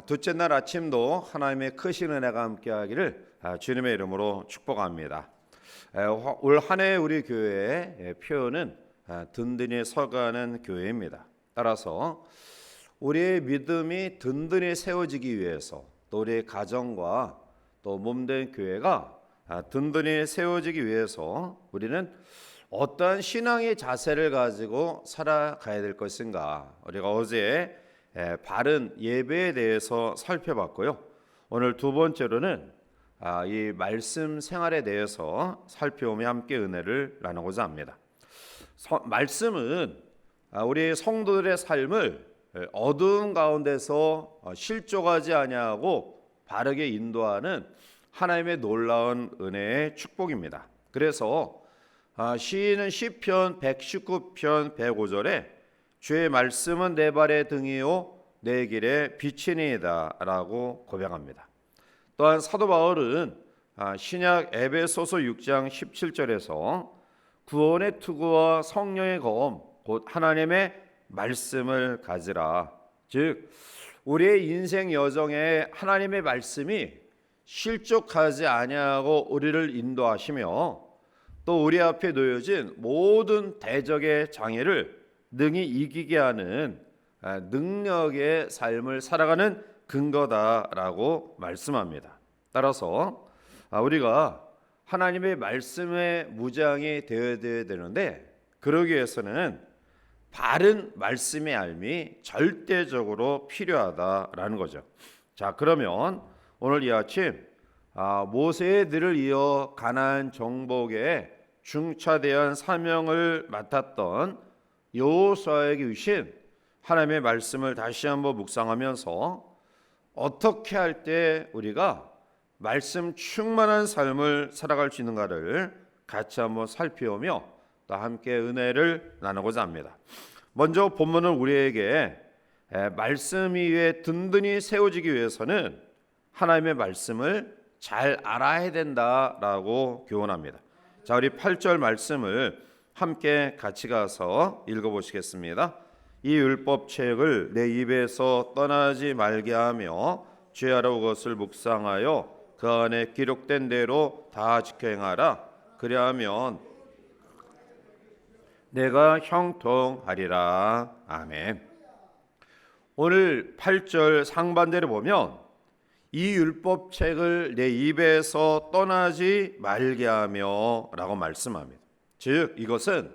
둘째 날 아침도 하나님의 크신 은혜가 함께하기를 주님의 이름으로 축복합니다. 올 한 해 우리 교회의 표현은 든든히 서가는 교회입니다. 따라서 우리의 믿음이 든든히 세워지기 위해서 또 우리의 가정과 또 몸된 교회가 든든히 세워지기 위해서 우리는 어떠한 신앙의 자세를 가지고 살아가야 될 것인가, 우리가 어제 바른 예배에 대해서 살펴봤고요. 오늘 두 번째로는 이 말씀 생활에 대해서 살펴보며 함께 은혜를 나누고자 합니다. 말씀은 우리 성도들의 삶을 어두운 가운데서 실족하지 아니하고 바르게 인도하는 하나님의 놀라운 은혜의 축복입니다. 그래서 시인은 시편 119편 105절에 주의 말씀은 내 발의 등이요 내 길의 빛이니이다 라고 고백합니다. 또한 사도 바울은 신약 에베소서 6장 17절에서 구원의 투구와 성령의 검 곧 하나님의 말씀을 가지라, 즉 우리의 인생 여정에 하나님의 말씀이 실족하지 아니하고 우리를 인도하시며 또 우리 앞에 놓여진 모든 대적의 장애를 능히 이기게 하는 능력의 삶을 살아가는 근거다라고 말씀합니다. 따라서 우리가 하나님의 말씀에 무장이 되어야 되는데, 그러기 위해서는 바른 말씀의 알미 절대적으로 필요하다라는 거죠. 자, 그러면 오늘 이 아침 모세의 들을 이어 가나안 정복의 중차대한 사명을 맡았던 여호수아에게 주신 하나님의 말씀을 다시 한번 묵상하면서 어떻게 할 때 우리가 말씀 충만한 삶을 살아갈 수 있는가를 같이 한번 살펴보며 또 함께 은혜를 나누고자 합니다. 먼저 본문은 우리에게 말씀 위에 든든히 세워지기 위해서는 하나님의 말씀을 잘 알아야 된다라고 교훈합니다. 자, 우리 8절 말씀을 함께 같이 가서 읽어보시겠습니다. 이 율법책을 내 입에서 떠나지 말게 하며 죄하라 그것을 묵상하여 그 안에 기록된 대로 다 지켜 행하라. 그리하면 내가 형통하리라. 아멘. 오늘 8절 상반대를 보면 이 율법책을 내 입에서 떠나지 말게 하며 라고 말씀합니다. 즉 이것은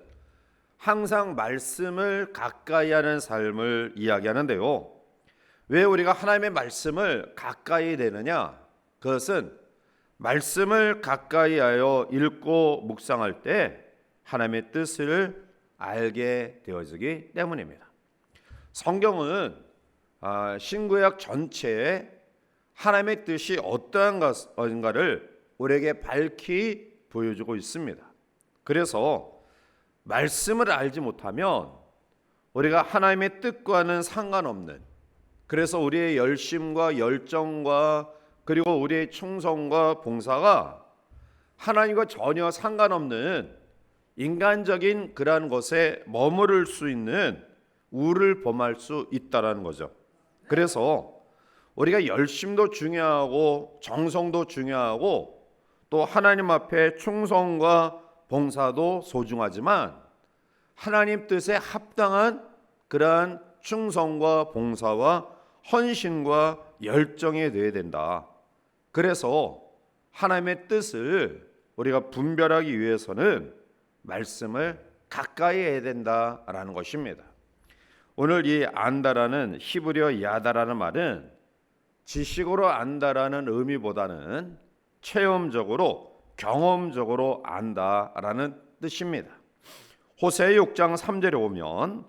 항상 말씀을 가까이 하는 삶을 이야기하는데요. 왜 우리가 하나님의 말씀을 가까이 되느냐? 그것은 말씀을 가까이 하여 읽고 묵상할 때 하나님의 뜻을 알게 되어지기 때문입니다. 성경은 신구약 전체에 하나님의 뜻이 어떠한가를 우리에게 밝히 보여주고 있습니다. 그래서 말씀을 알지 못하면 우리가 하나님의 뜻과는 상관없는, 그래서 우리의 열심과 열정과 그리고 우리의 충성과 봉사가 하나님과 전혀 상관없는 인간적인 그러한 것에 머무를 수 있는 우를 범할 수 있다는 거죠. 그래서 우리가 열심도 중요하고 정성도 중요하고 또 하나님 앞에 충성과 봉사도 소중하지만 하나님 뜻에 합당한 그러한 충성과 봉사와 헌신과 열정이 되어야 된다. 그래서 하나님의 뜻을 우리가 분별하기 위해서는 말씀을 가까이 해야 된다라는 것입니다. 오늘 이 안다라는 히브리어 야다라는 말은 지식으로 안다라는 의미보다는 체험적으로 경험적으로 안다라는 뜻입니다. 호세아 6장 3절에 보면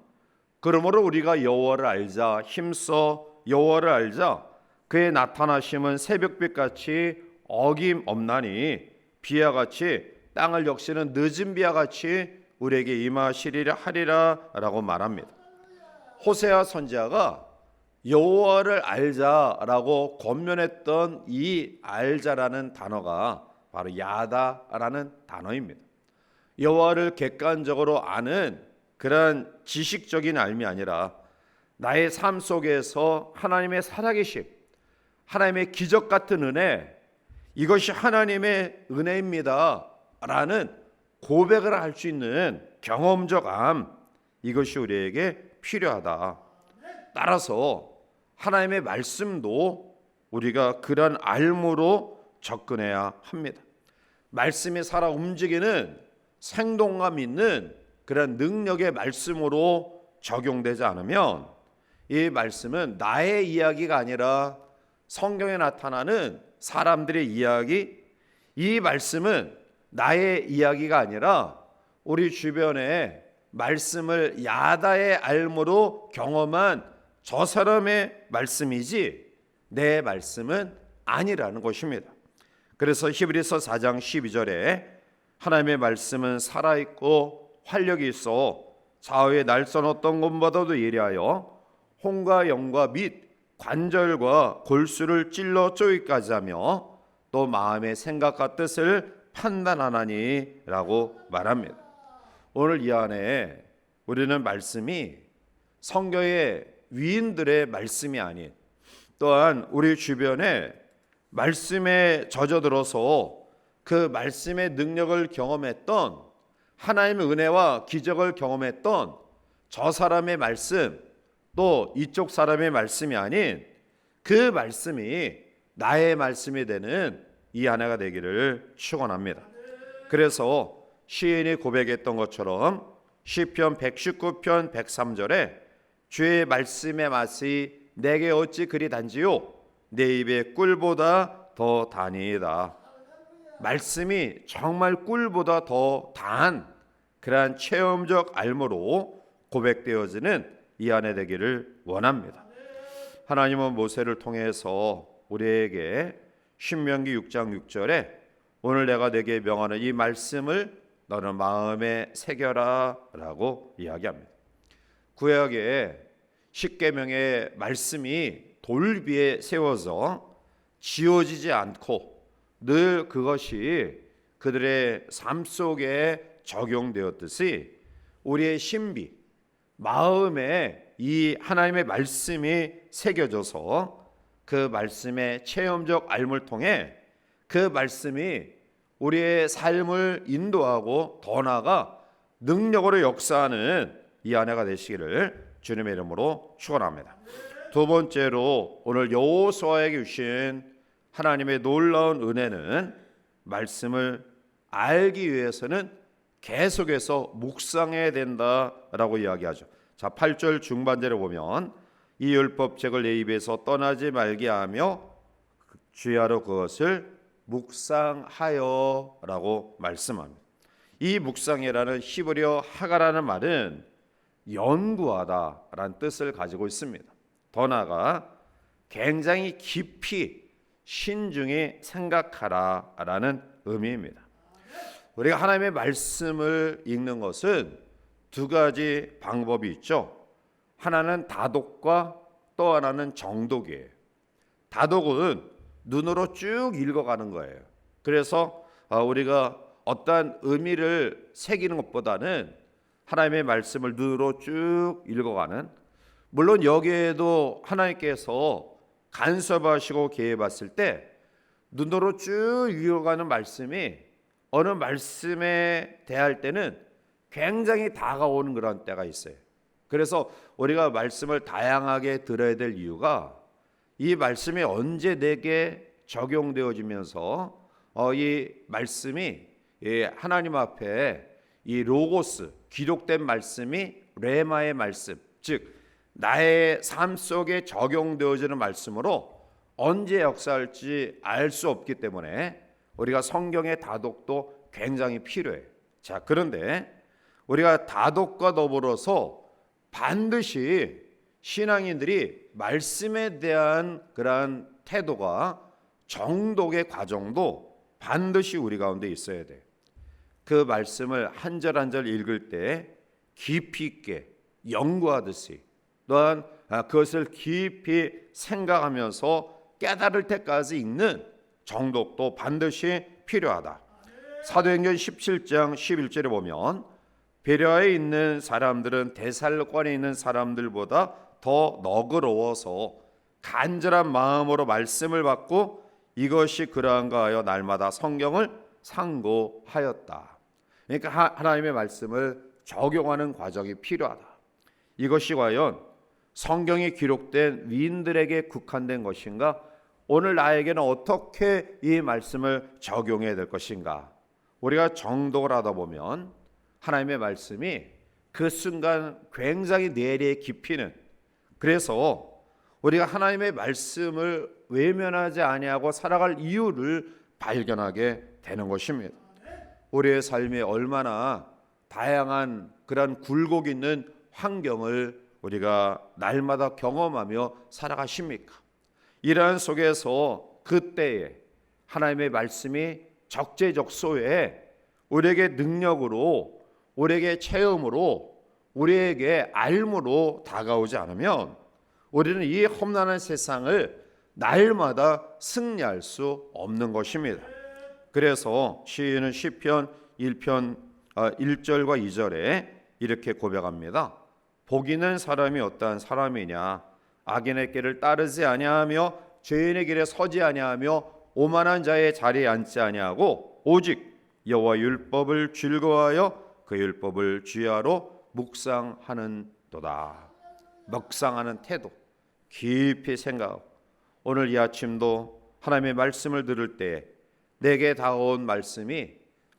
그러므로 우리가 여호와를 알자, 힘써 여호와를 알자, 그의 나타나심은 새벽빛같이 어김없나니 비와 같이 땅을 역시는 늦은 비와 같이 우리에게 임하시리라 하리라 라고 말합니다. 호세아 선지자가 여호와를 알자라고 권면했던 이 알자라는 단어가 바로 야다라는 단어입니다. 여호와를 객관적으로 아는 그러한 지식적인 알미 아니라 나의 삶 속에서 하나님의 살아계심, 하나님의 기적 같은 은혜, 이것이 하나님의 은혜입니다 라는 고백을 할 수 있는 경험적 암, 이것이 우리에게 필요하다. 따라서 하나님의 말씀도 우리가 그런 알므로 접근해야 합니다. 말씀이 살아 움직이는 생동감 있는 그런 능력의 말씀으로 적용되지 않으면 이 말씀은 나의 이야기가 아니라 성경에 나타나는 사람들의 이야기, 이 말씀은 나의 이야기가 아니라 우리 주변에 말씀을 야다의 알므로 경험한 저 사람의 말씀이지 내 말씀은 아니라는 것입니다. 그래서 히브리서 4장 12절에 하나님의 말씀은 살아있고 활력이 있어 좌우의 날선 어떤 것보다도 예리하여 혼과 영과 및 관절과 골수를 찔러 쪼기까지 하며 또 마음의 생각과 뜻을 판단하나니 라고 말합니다. 오늘 이 안에 우리는 말씀이 성경의 위인들의 말씀이 아닌 또한 우리 주변에 말씀에 젖어들어서 그 말씀의 능력을 경험했던 하나님의 은혜와 기적을 경험했던 저 사람의 말씀 또 이쪽 사람의 말씀이 아닌 그 말씀이 나의 말씀이 되는 이 하나가 되기를 축원합니다. 그래서 시인이 고백했던 것처럼 시편 119편 103절에 주의 말씀의 맛이 내게 어찌 그리 단지요 내 입에 꿀보다 더 다니이다. 말씀이 정말 꿀보다 더 단 그러한 체험적 알므로 고백되어지는 이 안에 되기를 원합니다. 하나님은 모세를 통해서 우리에게 신명기 6장 6절에 오늘 내가 내게 명하는 이 말씀을 너는 마음에 새겨라 라고 이야기합니다. 구약의 십계명의 말씀이 돌 위에 세워서 지워지지 않고 늘 그것이 그들의 삶 속에 적용되었듯이 우리의 신비, 마음에 이 하나님의 말씀이 새겨져서 그 말씀의 체험적 알을 통해 그 말씀이 우리의 삶을 인도하고 더 나아가 능력으로 역사하는 이 아내가 되시기를 주님의 이름으로 축원합니다. 두 번째로 오늘 여호수아에게 주신 하나님의 놀라운 은혜는 말씀을 알기 위해서는 계속해서 묵상해야 된다라고 이야기하죠. 자, 8절 중반절에 보면 이 율법책을 내 입에서 떠나지 말게 하며 주야로 그것을 묵상하여 라고 말씀합니다. 이 묵상이라는 히브리어 하가라는 말은 연구하다 라는 뜻을 가지고 있습니다. 더 나아가 굉장히 깊이 신중히 생각하라 라는 의미입니다. 우리가 하나님의 말씀을 읽는 것은 두 가지 방법이 있죠. 하나는 다독과 또 하나는 정독이에요. 다독은 눈으로 쭉 읽어가는 거예요. 그래서 우리가 어떠한 의미를 새기는 것보다는 하나님의 말씀을 눈으로 쭉 읽어가는, 물론 여기에도 하나님께서 간섭하시고 계획했을 때 눈으로 쭉 읽어가는 말씀이 어느 말씀에 대할 때는 굉장히 다가오는 그런 때가 있어요. 그래서 우리가 말씀을 다양하게 들어야 될 이유가 이 말씀이 언제 내게 적용되어지면서 이 말씀이 하나님 앞에 이 로고스 기록된 말씀이 레마의 말씀, 즉 나의 삶 속에 적용되어지는 말씀으로 언제 역사할지 알 수 없기 때문에 우리가 성경의 다독도 굉장히 필요해요. 자, 그런데 우리가 다독과 더불어서 반드시 신앙인들이 말씀에 대한 그러한 태도가 정독의 과정도 반드시 우리 가운데 있어야 돼요. 그 말씀을 한 절 한 절 읽을 때 깊이 있게 연구하듯이 또한 그것을 깊이 생각하면서 깨달을 때까지 읽는 정독도 반드시 필요하다. 사도행전 17장 11절에 보면 베레아에 있는 사람들은 데살로니가에 있는 사람들보다 더 너그러워서 간절한 마음으로 말씀을 받고 이것이 그러한가 하여 날마다 성경을 상고하였다. 그러니까 하나님의 말씀을 적용하는 과정이 필요하다. 이것이 과연 성경이 기록된 위인들에게 국한된 것인가? 오늘 나에게는 어떻게 이 말씀을 적용해야 될 것인가? 우리가 정독을 하다 보면 하나님의 말씀이 그 순간 굉장히 뇌리에 깊이는, 그래서 우리가 하나님의 말씀을 외면하지 아니하고 살아갈 이유를 발견하게 되는 것입니다. 우리의 삶에 얼마나 다양한 그런 굴곡 있는 환경을 우리가 날마다 경험하며 살아가십니까? 이러한 속에서 그때에 하나님의 말씀이 적재적소에 우리에게 능력으로, 우리에게 체험으로, 우리에게 알므로 다가오지 않으면 우리는 이 험난한 세상을 날마다 승리할 수 없는 것입니다. 그래서 시인은 시편 1편 1절과 2절에 이렇게 고백합니다. 복 있는 사람이 어떠한 사람이냐? 악인의 길을 따르지 아니하며 죄인의 길에 서지 아니하며 오만한 자의 자리에 앉지 아니하고 오직 여호와 율법을 즐거워하여 그 율법을 주야로 묵상하는도다. 묵상하는 태도, 깊이 생각하고 오늘 이 아침도 하나님의 말씀을 들을 때 내게 다가온 말씀이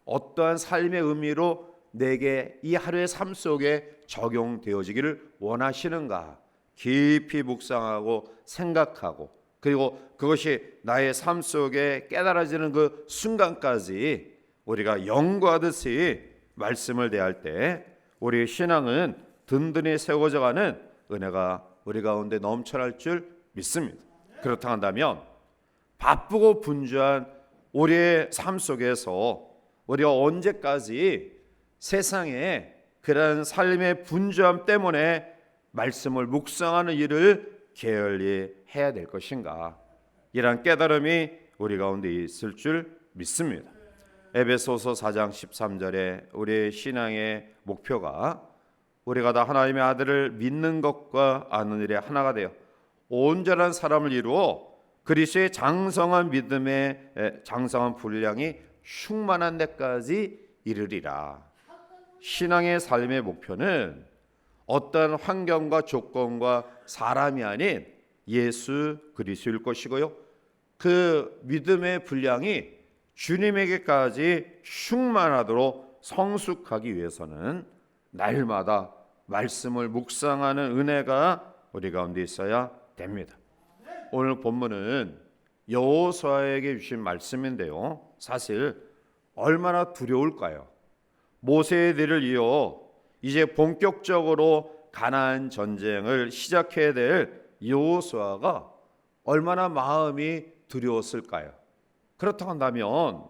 어떠한 삶의 의미로 내게 이 하루의 삶 속에 적용되어지기를 원하시는가 깊이 묵상하고 생각하고, 그리고 그것이 나의 삶 속에 깨달아지는 그 순간까지 우리가 연구하듯이 말씀을 대할 때 우리의 신앙은 든든히 세워져 가는 은혜가 우리 가운데 넘쳐날 줄 믿습니다. 그렇다 한다면 바쁘고 분주한 우리의 삶 속에서 우리가 언제까지 세상에 그런 삶의 분주함 때문에 말씀을 묵상하는 일을 게을리 해야 될 것인가? 이러한 깨달음이 우리 가운데 있을 줄 믿습니다. 에베소서 4장 13절에 우리의 신앙의 목표가 우리가 다 하나님의 아들을 믿는 것과 아는 일에 하나가 되어 온전한 사람을 이루어 그리스도의 장성한 믿음의 장성한 분량이 충만한 데까지 이르리라. 신앙의 삶의 목표는 어떤 환경과 조건과 사람이 아닌 예수 그리스도일 것이고요, 그 믿음의 분량이 주님에게까지 충만하도록 성숙하기 위해서는 날마다 말씀을 묵상하는 은혜가 우리 가운데 있어야 됩니다. 오늘 본문은 여호수아에게 주신 말씀인데요, 사실 얼마나 두려울까요? 모세의 뒤를 이어 이제 본격적으로 가나안 전쟁을 시작해야 될 여호수아가 얼마나 마음이 두려웠을까요? 그렇다고 한다면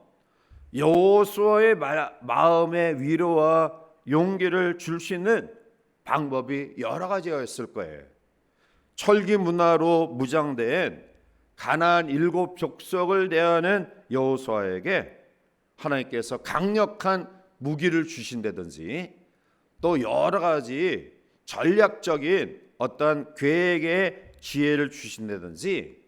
여호수아의 마음의 위로와 용기를 줄 수 있는 방법이 여러 가지가 있을 거예요. 철기 문화로 무장된 가나안 7 족속을 대하는 여호수아에게 하나님께서 강력한 무기를 주신다든지 또 여러 가지 전략적인 어떤 계획의 지혜를 주신다든지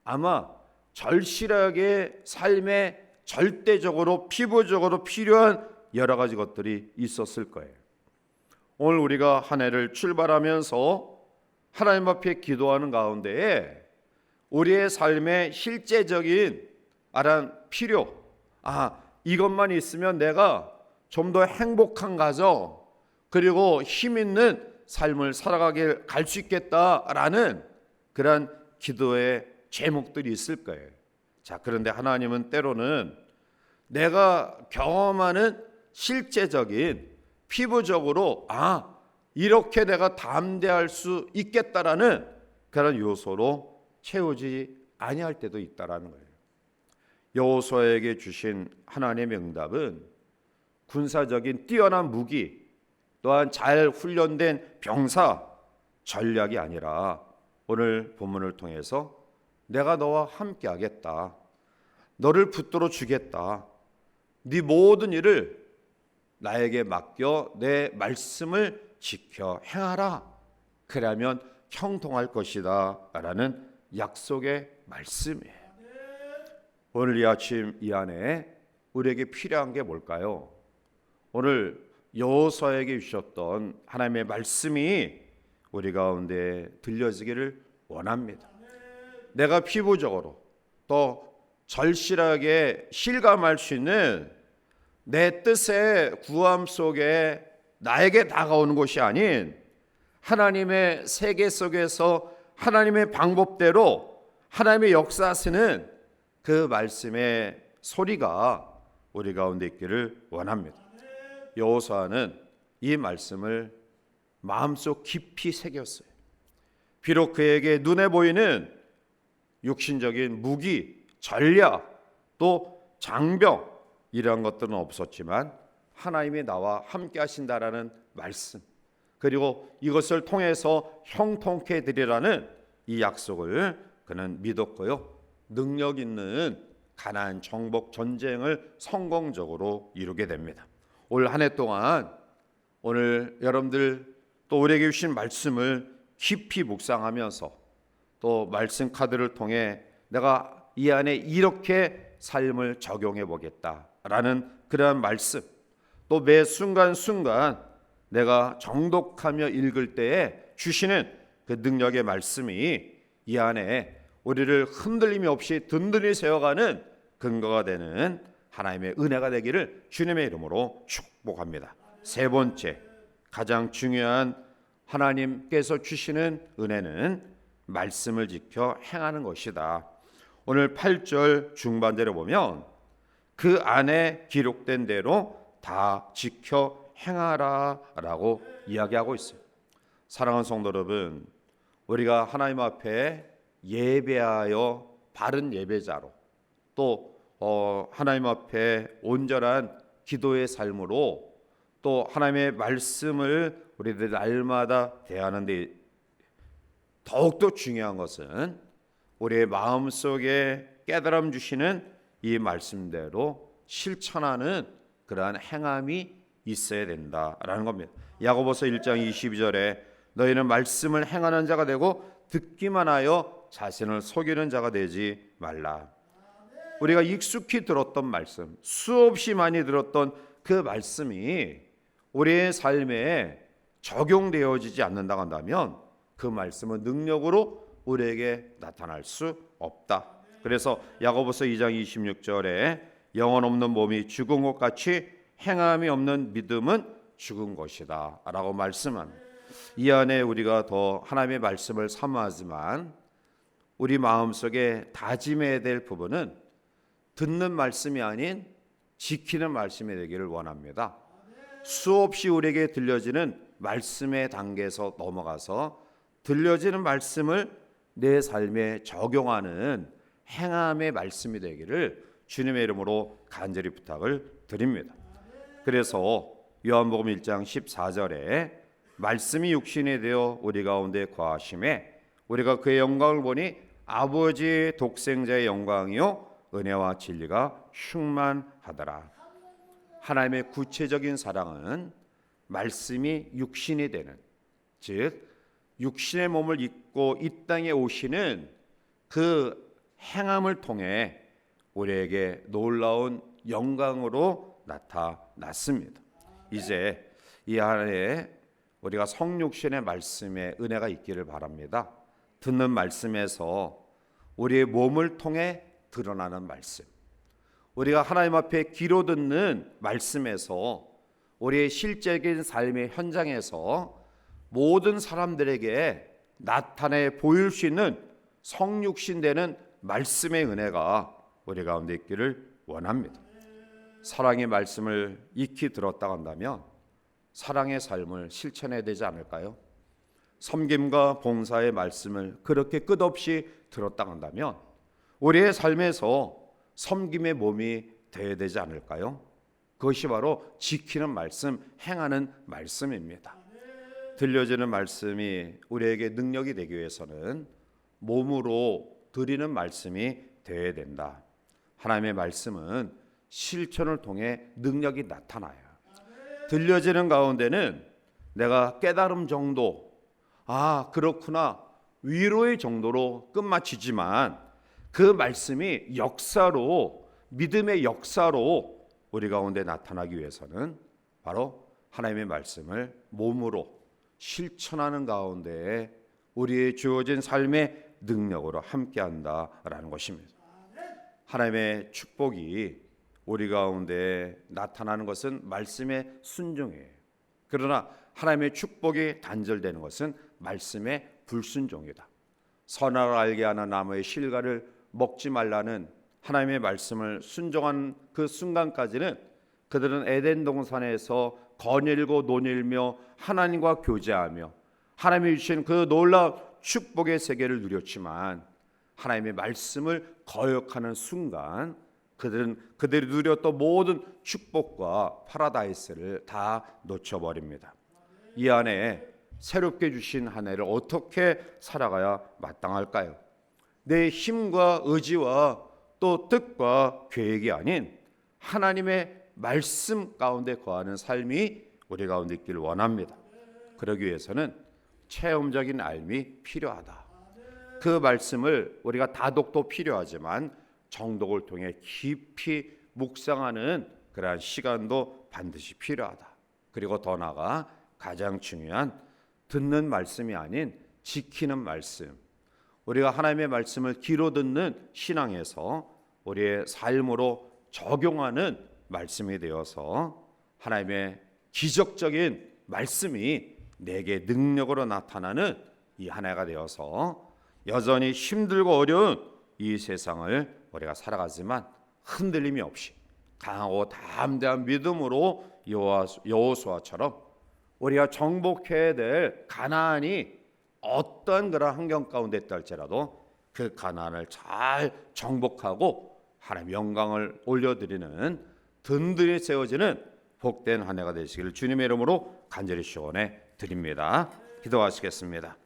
아마 절실하게 삶에 절대적으로 피부적으로 필요한 여러 가지 것들이 있었을 거예요. 오늘 우리가 한 해를 출발하면서 하나님 앞에 기도하는 가운데에 우리의 삶의 실제적인 필요, 이것만 있으면 내가 좀 더 행복한 가정 그리고 힘 있는 삶을 살아가길 갈 수 있겠다라는 그런 기도의 제목들이 있을 거예요. 자, 그런데 하나님은 때로는 내가 경험하는 실제적인 피부적으로 이렇게 내가 담대할 수 있겠다라는 그런 요소로 채우지 아니할 때도 있다라는 거예요. 여호수아에게 주신 하나님의 응답은 군사적인 뛰어난 무기 또한 잘 훈련된 병사 전략이 아니라 오늘 본문을 통해서 내가 너와 함께 하겠다, 너를 붙들어 주겠다, 네 모든 일을 나에게 맡겨 내 말씀을 지켜 행하라. 그러면 형통할 것이다 라는 약속의 말씀이에요. 오늘 이 아침 이 안에 우리에게 필요한 게 뭘까요? 오늘 여호수아에게 주셨던 하나님의 말씀이 우리 가운데 들려지기를 원합니다. 내가 피부적으로 또 절실하게 실감할 수 있는 내 뜻의 구함 속에 나에게 다가오는 것이 아닌 하나님의 세계 속에서 하나님의 방법대로 하나님의 역사하시는 그 말씀의 소리가 우리 가운데 있기를 원합니다. 여호수아는 이 말씀을 마음속 깊이 새겼어요. 비록 그에게 눈에 보이는 육신적인 무기, 전략, 또 장병 이런 것들은 없었지만 하나님이 나와 함께 하신다라는 말씀, 그리고 이것을 통해서 형통케 해드리라는 이 약속을 그는 믿었고요. 능력 있는 가나안 정복 전쟁을 성공적으로 이루게 됩니다. 올 한 해 동안 오늘 여러분들 또 우리에게 주신 말씀을 깊이 묵상하면서 또 말씀 카드를 통해 내가 이 안에 이렇게 삶을 적용해 보겠다라는 그러한 말씀, 또 매 순간순간 내가 정독하며 읽을 때에 주시는 그 능력의 말씀이 이 안에 우리를 흔들림이 없이 든든히 세워가는 근거가 되는 하나님의 은혜가 되기를 주님의 이름으로 축복합니다. 세 번째, 가장 중요한 하나님께서 주시는 은혜는 말씀을 지켜 행하는 것이다. 오늘 8절 중반대로 보면 그 안에 기록된 대로 다 지켜 행하라 라고 이야기하고 있어요. 사랑하는 성도 여러분, 우리가 하나님 앞에 예배하여 바른 예배자로 또 하나님 앞에 온전한 기도의 삶으로 또 하나님의 말씀을 우리들 날마다 대하는데 더욱더 중요한 것은 우리의 마음속에 깨달음 주시는 이 말씀대로 실천하는 그러한 행함이 있어야 된다라는 겁니다. 야고보서 1장 22절에 너희는 말씀을 행하는 자가 되고 듣기만 하여 자신을 속이는 자가 되지 말라. 우리가 익숙히 들었던 말씀, 수없이 많이 들었던 그 말씀이 우리의 삶에 적용되어지지 않는다고 한다면 그 말씀은 능력으로 우리에게 나타날 수 없다. 그래서 야고보서 2장 26절에 영혼 없는 몸이 죽은 것 같이 행함이 없는 믿음은 죽은 것이다 라고 말씀합니다. 이 안에 우리가 더 하나님의 말씀을 사모하지만 우리 마음속에 다짐해야 될 부분은 듣는 말씀이 아닌 지키는 말씀이 되기를 원합니다. 수없이 우리에게 들려지는 말씀의 단계에서 넘어가서 들려지는 말씀을 내 삶에 적용하는 행함의 말씀이 되기를 주님의 이름으로 간절히 부탁을 드립니다. 그래서 요한복음 1장 14절에 말씀이 육신이 되어 우리 가운데 거하심에 우리가 그의 영광을 보니 아버지 독생자의 영광이요 은혜와 진리가 충만하더라. 하나님의 구체적인 사랑은 말씀이 육신이 되는, 즉 육신의 몸을 입고 이 땅에 오시는 그 행함을 통해 우리에게 놀라운 영광으로 나타났습니다. 이제 이 안에 우리가 성육신의 말씀에 은혜가 있기를 바랍니다. 듣는 말씀에서 우리의 몸을 통해 드러나는 말씀, 우리가 하나님 앞에 귀로 듣는 말씀에서 우리의 실제적인 삶의 현장에서 모든 사람들에게 나타내 보일 수 있는 성육신 되는 말씀의 은혜가 우리 가운데 있기를 원합니다. 사랑의 말씀을 익히 들었다 한다면 사랑의 삶을 실천해야 되지 않을까요? 섬김과 봉사의 말씀을 그렇게 끝없이 들었다 한다면 우리의 삶에서 섬김의 몸이 되어야 되지 않을까요? 그것이 바로 지키는 말씀, 행하는 말씀입니다. 들려지는 말씀이 우리에게 능력이 되기 위해서는 몸으로 드리는 말씀이 되어야 된다. 하나님의 말씀은 실천을 통해 능력이 나타나요. 들려지는 가운데는 내가 깨달음 정도, 아 그렇구나, 위로의 정도로 끝마치지만 그 말씀이 역사로, 믿음의 역사로 우리 가운데 나타나기 위해서는 바로 하나님의 말씀을 몸으로 실천하는 가운데 우리의 주어진 삶의 능력으로 함께한다라는 것입니다. 하나님의 축복이 우리 가운데 나타나는 것은 말씀의 순종이에요. 그러나 하나님의 축복이 단절되는 것은 말씀의 불순종이다. 선악을 알게 하는 나무의 실과를 먹지 말라는 하나님의 말씀을 순종한 그 순간까지는 그들은 에덴 동산에서 거닐고 논일며 하나님과 교제하며 하나님이 주신 그 놀라운 축복의 세계를 누렸지만 하나님의 말씀을 거역하는 순간 그들이 누렸던 모든 축복과 파라다이스를 다 놓쳐버립니다. 이 안에 새롭게 주신 한 해를 어떻게 살아가야 마땅할까요? 내 힘과 의지와 또 뜻과 계획이 아닌 하나님의 말씀 가운데 거하는 삶이 우리 가운데 있기를 원합니다. 그러기 위해서는 체험적인 알미 필요하다. 그 말씀을 우리가 다독도 필요하지만 정독을 통해 깊이 묵상하는 그러한 시간도 반드시 필요하다. 그리고 더 나아가 가장 중요한 듣는 말씀이 아닌 지키는 말씀. 우리가 하나님의 말씀을 귀로 듣는 신앙에서 우리의 삶으로 적용하는 말씀이 되어서 하나님의 기적적인 말씀이 내게 능력으로 나타나는 이 한 해가 되어서 여전히 힘들고 어려운 이 세상을 우리가 살아가지만 흔들림이 없이 강하고 담대한 믿음으로 여호수아처럼 우리가 정복해야 될 가나안이 어떤 그런 환경 가운데 있다 할지라도 그 가나안을 잘 정복하고 하나님의 영광을 올려드리는 든든히 세워지는 복된 한 해가 되시기를 주님의 이름으로 간절히 축원해 드립니다. 기도하시겠습니다.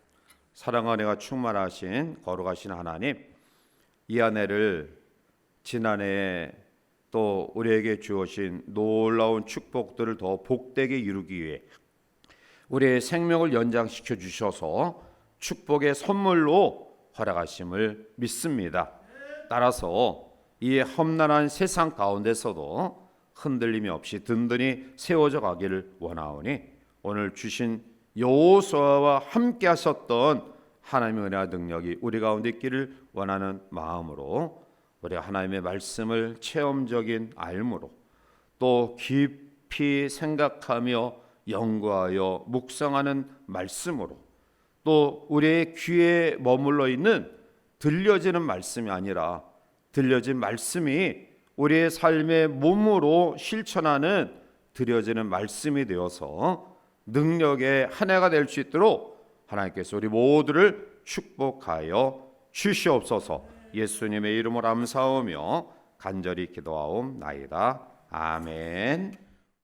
사랑과 은혜가 충만하신 거룩하신 하나님, 이 한 해를 지난해에 또 우리에게 주어진 놀라운 축복들을 더 복되게 이루기 위해 우리의 생명을 연장시켜 주셔서 축복의 선물로 허락하심을 믿습니다. 따라서 이 험난한 세상 가운데서도 흔들림이 없이 든든히 세워져 가기를 원하오니 오늘 주신 여호수아와 함께 하셨던 하나님의 은혜와 능력이 우리 가운데 있기를 원하는 마음으로 우리 하나님의 말씀을 체험적인 알므로 또 깊이 생각하며 연구하여 묵상하는 말씀으로 또 우리의 귀에 머물러 있는 들려지는 말씀이 아니라 들려진 말씀이 우리의 삶의 몸으로 실천하는 들려지는 말씀이 되어서 능력의 한 해가 될 수 있도록 하나님께서 우리 모두를 축복하여 주시옵소서. 예수님의 이름으로 감사하며 간절히 기도하옵나이다. 아멘.